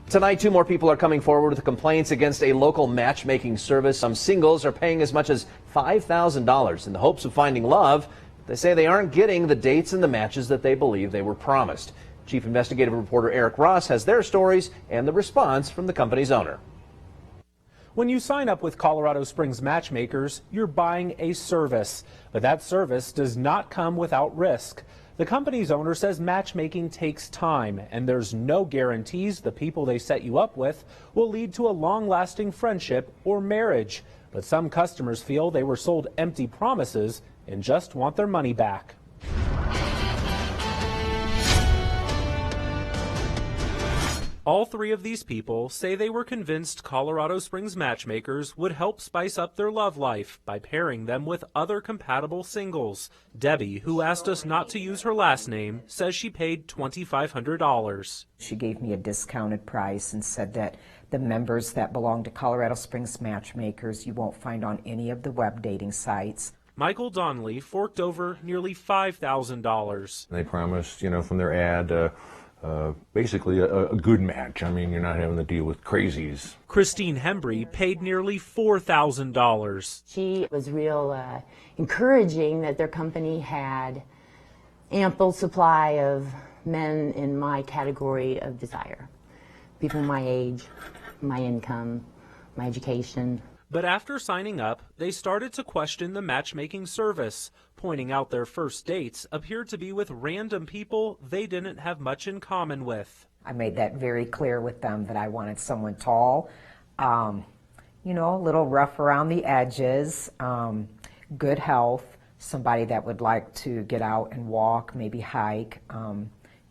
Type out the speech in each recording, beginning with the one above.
Tonight, 2 more people are coming forward with complaints against a local matchmaking service. Some singles are paying as much as $5,000 in the hopes of finding love. They say they aren't getting the dates and the matches that they believe they were promised. Chief investigative reporter Eric Ross has their stories and the response from the company's owner. When you sign up with Colorado Springs Matchmakers, you're buying a service, but that service does not come without risk. The company's owner says matchmaking takes time, and there's no guarantees the people they set you up with will lead to a long-lasting friendship or marriage. But some customers feel they were sold empty promises and just want their money back. All 3 of these people say they were convinced Colorado Springs Matchmakers would help spice up their love life by pairing them with other compatible singles. Debbie, who asked us not to use her last name, says she paid $2,500. She gave me a discounted price and said that the members that belong to Colorado Springs Matchmakers you won't find on any of the web dating sites. Michael Donnelly forked over nearly $5,000. They promised, from their ad, basically a good match. I mean, you're not having to deal with crazies. Christine Hembry paid nearly $4,000. She was real encouraging that their company had ample supply of men in my category of desire. People my age, my income, my education. But after signing up, they started to question the matchmaking service, pointing out their first dates appeared to be with random people they didn't have much in common with. I made that very clear with them that I wanted someone tall, a little rough around the edges, good health, somebody that would like to get out and walk, maybe hike,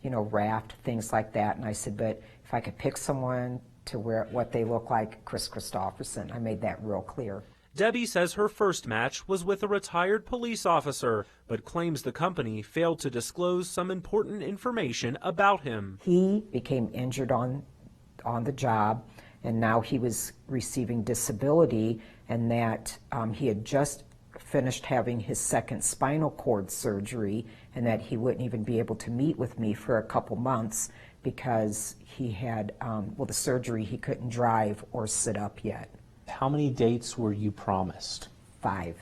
raft, things like that. And I said, but if I could pick someone to wear what they look like, Chris Christopherson. I made that real clear. Debbie says her first match was with a retired police officer, but claims the company failed to disclose some important information about him. He became injured on the job, and now he was receiving disability, and that he had just finished having his second spinal cord surgery, and that he wouldn't even be able to meet with me for a couple months because he had, the surgery, he couldn't drive or sit up yet. How many dates were you promised? 5.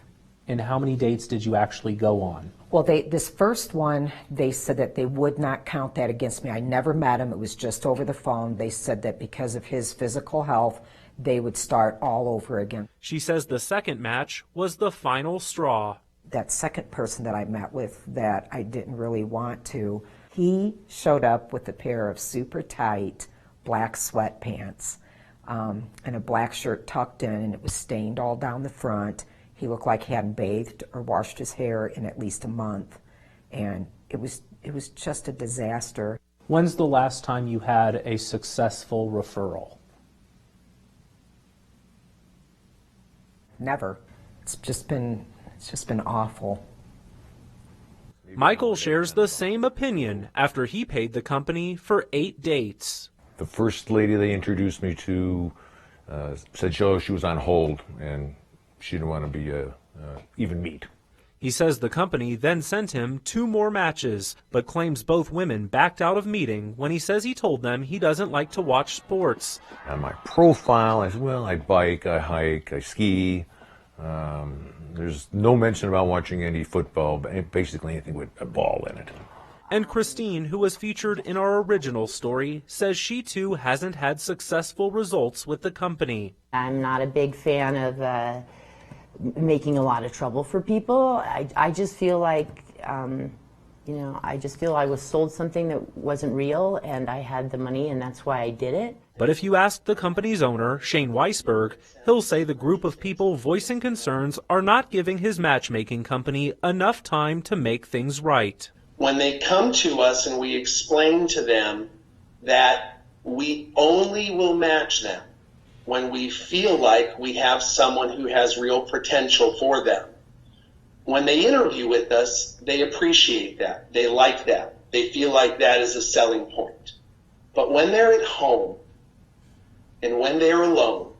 And how many dates did you actually go on? Well, this first one, they said that they would not count that against me. I never met him. It was just over the phone. They said that because of his physical health, they would start all over again. She says the second match was the final straw. That second person that I met with that I didn't really want to, he showed up with a pair of super tight black sweatpants and a black shirt tucked in, and it was stained all down the front. He looked like he hadn't bathed or washed his hair in at least a month, and it was just a disaster. When's the last time you had a successful referral? Never. It's just been awful. Michael shares the same opinion after he paid the company for 8 dates. The first lady they introduced me to said she was on hold and she didn't want to be even meet. He says the company then sent him 2 more matches, but claims both women backed out of meeting when he says he told them he doesn't like to watch sports. On my profile, I said, well, I bike, I hike, I ski. There's no mention about watching any football, basically anything with a ball in it. And Christine, who was featured in our original story, says she too hasn't had successful results with the company. I'm not a big fan of making a lot of trouble for people. I just feel like, I just feel I was sold something that wasn't real, and I had the money, and that's why I did it. But if you ask the company's owner, Shane Weisberg, he'll say the group of people voicing concerns are not giving his matchmaking company enough time to make things right. When they come to us and we explain to them that we only will match them when we feel like we have someone who has real potential for them. When they interview with us, they appreciate that. They like that. They feel like that is a selling point. But when they're at home and when they're alone,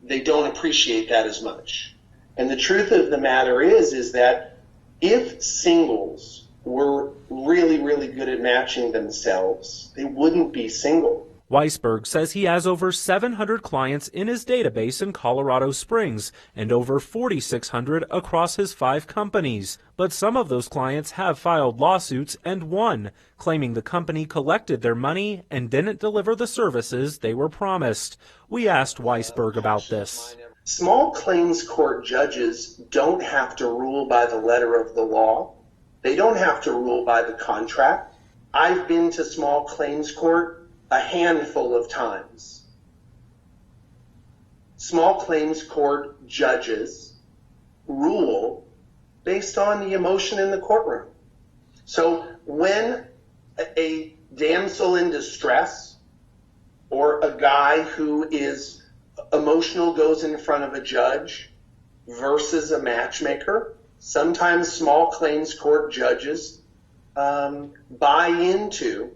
they don't appreciate that as much. And the truth of the matter is that if singles were really, really good at matching themselves, they wouldn't be single. Weisberg says he has over 700 clients in his database in Colorado Springs and over 4,600 across his 5 companies. But some of those clients have filed lawsuits and won, claiming the company collected their money and didn't deliver the services they were promised. We asked Weisberg about this. Small claims court judges don't have to rule by the letter of the law. They don't have to rule by the contract. I've been to small claims court a handful of times. Small claims court judges rule based on the emotion in the courtroom. So when a damsel in distress or a guy who is emotional goes in front of a judge versus a matchmaker, sometimes small claims court judges buy into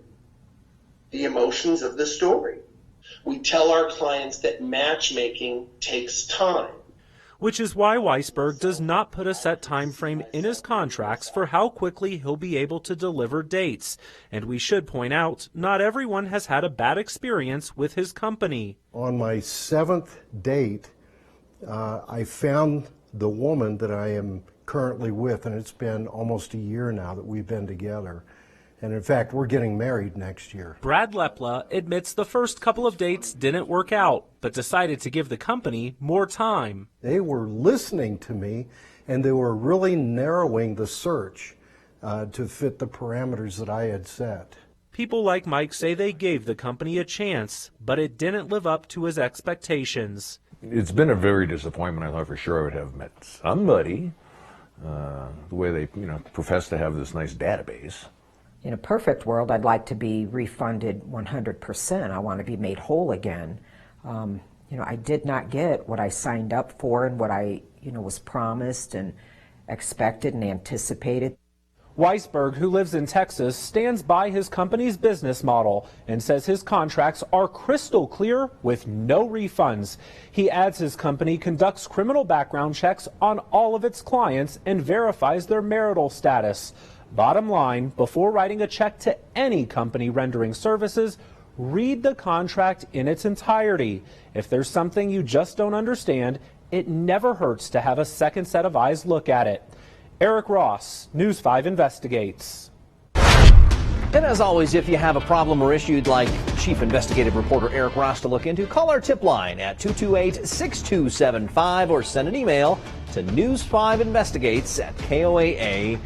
the emotions of the story. We tell our clients that matchmaking takes time. Which is why Weisberg does not put a set time frame in his contracts for how quickly he'll be able to deliver dates. And we should point out, not everyone has had a bad experience with his company. On my 7th date, I found the woman that I am currently with, and it's been almost a year now that we've been together. And in fact, we're getting married next year. Brad Lepla admits the first couple of dates didn't work out, but decided to give the company more time. They were listening to me, and they were really narrowing the search to fit the parameters that I had set. People like Mike say they gave the company a chance, but it didn't live up to his expectations. It's been a very disappointment. I thought for sure I would have met somebody, the way they profess to have this nice database. In a perfect world, I'd like to be refunded 100%. I want to be made whole again. I did not get what I signed up for and what I, was promised and expected and anticipated. Weisberg, who lives in Texas, stands by his company's business model and says his contracts are crystal clear with no refunds. He adds his company conducts criminal background checks on all of its clients and verifies their marital status. Bottom line, before writing a check to any company rendering services, read the contract in its entirety. If there's something you just don't understand, it never hurts to have a second set of eyes look at it. Eric Ross, News 5 Investigates. And as always, if you have a problem or issue you'd like Chief Investigative Reporter Eric Ross to look into, call our tip line at 228-6275 or send an email to news5investigates@koaa.com.